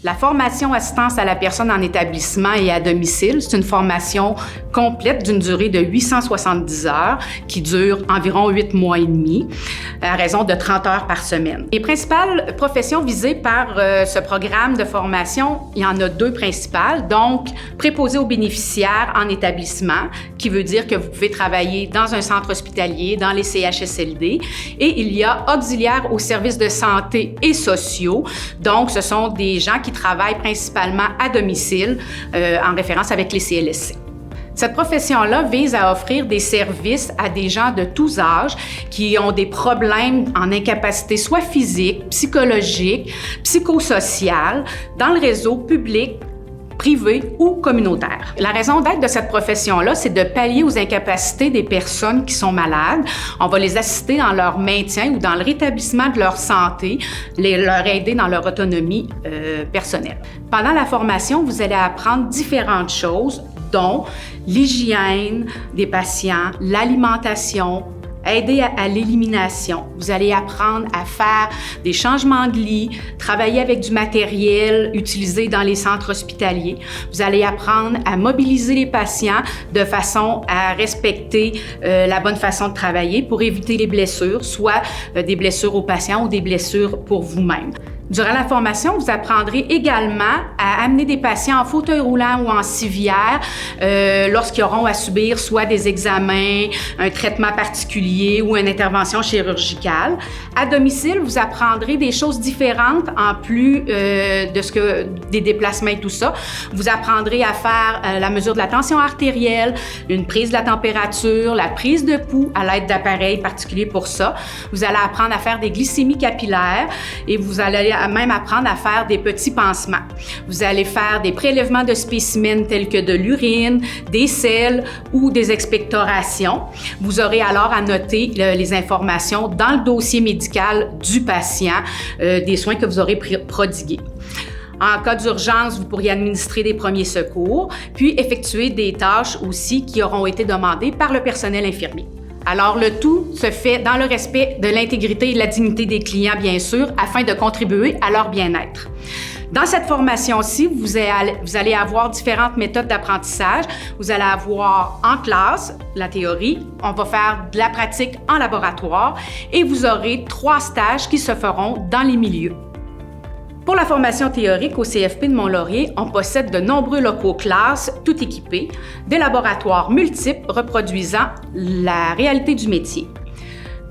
La formation assistance à la personne en établissement et à domicile, c'est une formation complète d'une durée de 870 heures qui dure environ 8 mois et demi, à raison de 30 heures par semaine. Les principales professions visées par ce programme de formation, il y en a 2 principales. Donc, préposé aux bénéficiaires en établissement, qui veut dire que vous pouvez travailler dans un centre hospitalier, dans les CHSLD. Et il y a auxiliaires aux services de santé et sociaux. Donc, ce sont des gens qui travaillent principalement à domicile, en référence avec les CLSC. Cette profession-là vise à offrir des services à des gens de tous âges qui ont des problèmes en incapacité soit physique, psychologique, psychosociale, dans le réseau public, privé ou communautaire. La raison d'être de cette profession-là, c'est de pallier aux incapacités des personnes qui sont malades. On va les assister dans leur maintien ou dans le rétablissement de leur santé, leur aider dans leur autonomie personnelle. Pendant la formation, vous allez apprendre différentes choses, dont l'hygiène des patients, l'alimentation, aider à l'élimination. Vous allez apprendre à faire des changements de lit, travailler avec du matériel utilisé dans les centres hospitaliers. Vous allez apprendre à mobiliser les patients de façon à respecter la bonne façon de travailler pour éviter les blessures, soit des blessures aux patients ou des blessures pour vous-même. Durant la formation, vous apprendrez également à amener des patients en fauteuil roulant ou en civière lorsqu'ils auront à subir soit des examens, un traitement particulier ou une intervention chirurgicale. À domicile, vous apprendrez des choses différentes en plus des déplacements et tout ça. Vous apprendrez à faire la mesure de la tension artérielle, une prise de la température, la prise de pouls à l'aide d'appareils particuliers pour ça. Vous allez apprendre à faire des glycémies capillaires et vous allez même apprendre à faire des petits pansements. Vous allez faire des prélèvements de spécimens tels que de l'urine, des selles ou des expectorations. Vous aurez alors à noter les informations dans le dossier médical du patient des soins que vous aurez prodigués. En cas d'urgence, vous pourriez administrer des premiers secours, puis effectuer des tâches aussi qui auront été demandées par le personnel infirmier. Alors, le tout se fait dans le respect de l'intégrité et de la dignité des clients, bien sûr, afin de contribuer à leur bien-être. Dans cette formation-ci, vous allez avoir différentes méthodes d'apprentissage. Vous allez avoir en classe la théorie, on va faire de la pratique en laboratoire et vous aurez 3 stages qui se feront dans les milieux. Pour la formation théorique au CFP de Mont-Laurier, on possède de nombreux locaux classes, tout équipés, des laboratoires multiples reproduisant la réalité du métier.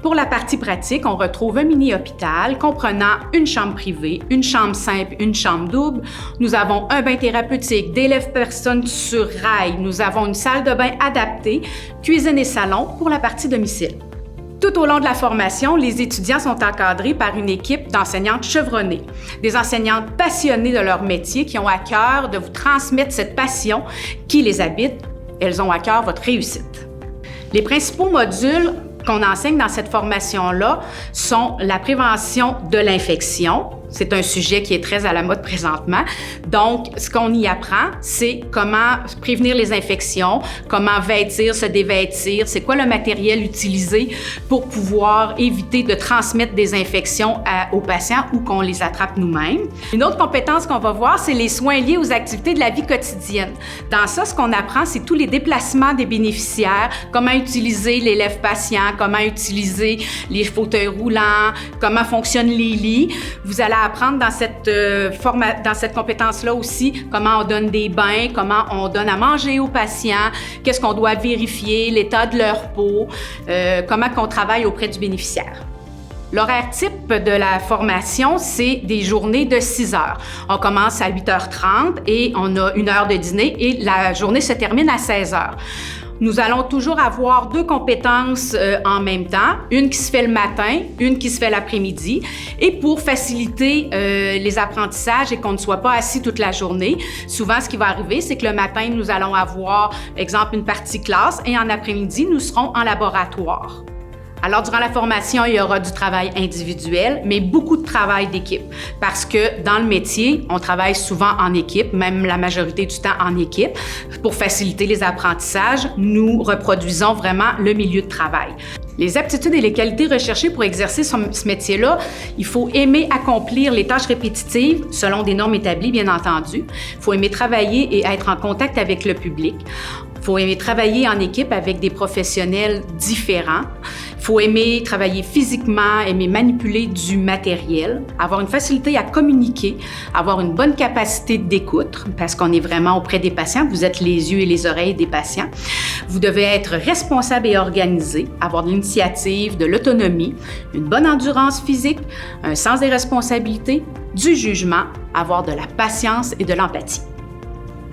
Pour la partie pratique, on retrouve un mini-hôpital comprenant une chambre privée, une chambre simple, une chambre double. Nous avons un bain thérapeutique, des lève-personnes sur rail. Nous avons une salle de bain adaptée, cuisine et salon pour la partie domicile. Tout au long de la formation, les étudiants sont encadrés par une équipe d'enseignantes chevronnées, des enseignantes passionnées de leur métier qui ont à cœur de vous transmettre cette passion qui les habite. Elles ont à cœur votre réussite. Les principaux modules qu'on enseigne dans cette formation-là sont la prévention de l'infection. C'est un sujet qui est très à la mode présentement. Donc, ce qu'on y apprend, c'est comment prévenir les infections, comment vêtir, se dévêtir, c'est quoi le matériel utilisé pour pouvoir éviter de transmettre des infections aux patients ou qu'on les attrape nous-mêmes. Une autre compétence qu'on va voir, c'est les soins liés aux activités de la vie quotidienne. Dans ça, ce qu'on apprend, c'est tous les déplacements des bénéficiaires, comment utiliser les lève-patients, comment utiliser les fauteuils roulants, comment fonctionnent les lits. Vous allez apprendre dans cette compétence-là aussi comment on donne des bains, comment on donne à manger aux patients, qu'est-ce qu'on doit vérifier, l'état de leur peau, comment on travaille auprès du bénéficiaire. L'horaire type de la formation, c'est des journées de 6 heures. On commence à 8h30 et on a 1 heure de dîner et la journée se termine à 16 heures. Nous allons toujours avoir 2 compétences en même temps, une qui se fait le matin, une qui se fait l'après-midi. Et pour faciliter les apprentissages et qu'on ne soit pas assis toute la journée, souvent ce qui va arriver, c'est que le matin, nous allons avoir, exemple, une partie classe et en après-midi, nous serons en laboratoire. Alors, durant la formation, il y aura du travail individuel, mais beaucoup de travail d'équipe. Parce que dans le métier, on travaille souvent en équipe, même la majorité du temps en équipe. Pour faciliter les apprentissages, nous reproduisons vraiment le milieu de travail. Les aptitudes et les qualités recherchées pour exercer ce métier-là, il faut aimer accomplir les tâches répétitives selon des normes établies, bien entendu. Il faut aimer travailler et être en contact avec le public. Il faut aimer travailler en équipe avec des professionnels différents. Il faut aimer travailler physiquement, aimer manipuler du matériel, avoir une facilité à communiquer, avoir une bonne capacité d'écoute, parce qu'on est vraiment auprès des patients. Vous êtes les yeux et les oreilles des patients. Vous devez être responsable et organisé, avoir de l'initiative, de l'autonomie, une bonne endurance physique, un sens des responsabilités, du jugement, avoir de la patience et de l'empathie.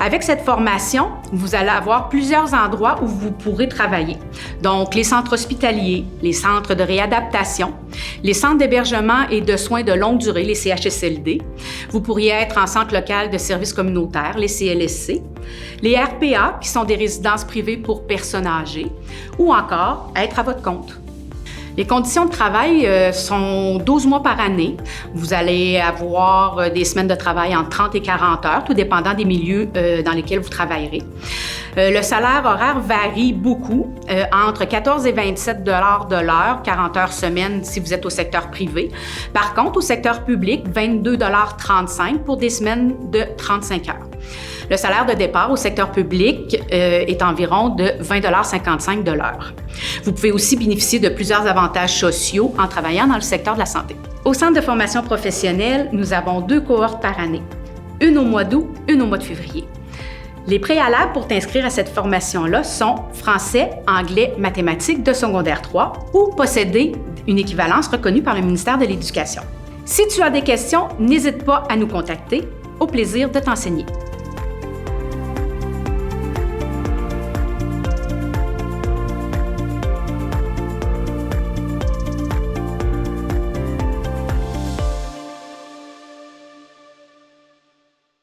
Avec cette formation, vous allez avoir plusieurs endroits où vous pourrez travailler. Donc, les centres hospitaliers, les centres de réadaptation, les centres d'hébergement et de soins de longue durée, les CHSLD. Vous pourriez être en centre local de services communautaires, les CLSC, les RPA, qui sont des résidences privées pour personnes âgées, ou encore être à votre compte. Les conditions de travail sont 12 mois par année. Vous allez avoir des semaines de travail entre 30 et 40 heures, tout dépendant des milieux dans lesquels vous travaillerez. Le salaire horaire varie beaucoup, entre 14 et 27 $ de l'heure, 40 heures semaine si vous êtes au secteur privé. Par contre, au secteur public, 22,35 $ pour des semaines de 35 heures. Le salaire de départ au secteur public est environ de 20,55 $ de l'heure. Vous pouvez aussi bénéficier de plusieurs avantages sociaux en travaillant dans le secteur de la santé. Au Centre de formation professionnelle, nous avons 2 cohortes par année, une au mois d'août, une au mois de février. Les préalables pour t'inscrire à cette formation-là sont français, anglais, mathématiques de secondaire 3 ou posséder une équivalence reconnue par le ministère de l'Éducation. Si tu as des questions, n'hésite pas à nous contacter. Au plaisir de t'enseigner.